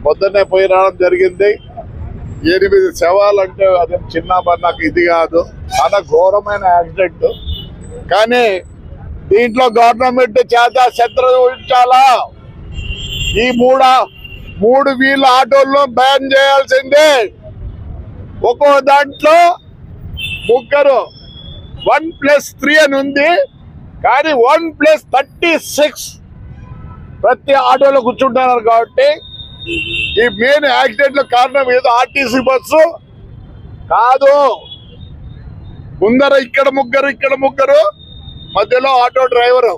పొద్దున్నే పోయి రావడం జరిగింది. 8 శవాలు అంటే అదే చిన్న నాకు ఇది కాదు, చాలా ఘోరమైన యాక్సిడెంట్. కానీ దీంట్లో గవర్నమెంట్ చేత శ్రద్ధ వహించాలా. ఈ మూడు వీళ్ళ ఆటోల్లో బ్యాన్ చేయాల్సిందే. ఒక్కో దాంట్లో ముగ్గురు 1+3 అని ఉంది, కానీ 1+36 ప్రతి ఆటోలో కూర్చుంటున్నారు. కాబట్టి ఈ మెయిన్ యాక్సిడెంట్ లో కారణం ఏదో ఆర్టీసీ బస్సు కాదు. ముందర ఇక్కడ ముగ్గురు మధ్యలో ఆటో డ్రైవరు,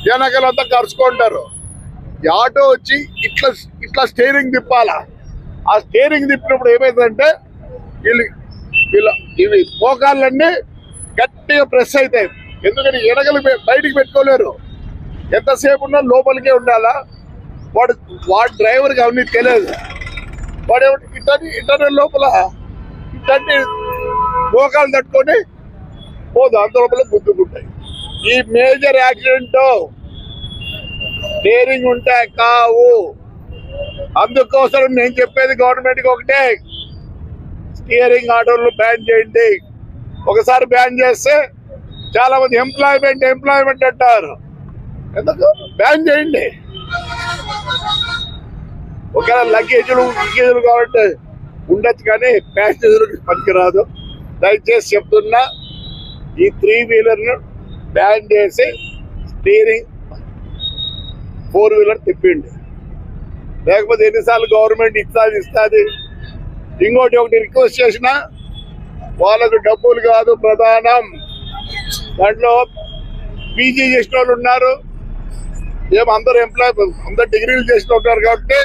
వెనకలంతా కరుచుకుంటారు. ఈ ఆటో వచ్చి ఇట్లా స్టీరింగ్ తిప్పాలా. ఆ స్టీరింగ్ తిప్పినప్పుడు ఏమైందంటే ఇవి మోకాళ్ళన్నీ గట్టిగా ప్రెస్ అవుతాయి. ఎందుకని ఎనగలు బయటికి పెట్టుకోలేరు. ఎంతసేపు ఉన్నా లోపలికే ఉండాలా. వాడు డ్రైవర్కి అవన్నీ తెలియదు. వాడు ఇతని లోపల ఇతన్ని మోకాలు తట్టుకొని పోదు, అంత లోపల గుద్దుకుంటాయి. ఈ మేజర్ యాక్సిడెంట్ స్టీరింగ్ ఉంటే కావు. అందుకోసం నేను చెప్పేది గవర్నమెంట్కి ఒకటే, స్టీరింగ్ ఆటోలు బ్యాన్ చేయండి. ఒకసారి బ్యాన్ చేస్తే చాలా మంది ఎంప్లాయ్మెంట్ అంటారు. ఎందుకు బ్యాన్ చేయండి. ఒకవేళ లగేజీలు కాబట్టి ఉండొచ్చు, కానీ ప్యాసింజర్లకు పనికిరాదు. దయచేసి చెప్తున్నా, ఈ 3 వీలర్ను బ్యాన్ చేసి స్టీరింగ్ 4 వీలర్ తిప్పిండి. లేకపోతే ఎన్నిసార్లు గవర్నమెంట్ ఇస్తుంది. ఇంకోటి ఒకటి రిక్వెస్ట్ చేసిన, వాళ్ళకు డబ్బులు కాదు ప్రధానం. దాంట్లో పీజీ చేసిన వాళ్ళు ఉన్నారు, అందరూ అందరు డిగ్రీలు చేసిన ఉంటారు. కాబట్టి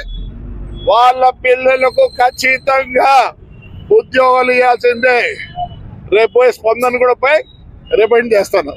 వాళ్ళ పిల్లలకు ఖచ్చితంగా ఉద్యోగాలు ఇవ్వాల్సిందే. రేపు స్పందన కూడా రిమైండ్ చేస్తాను.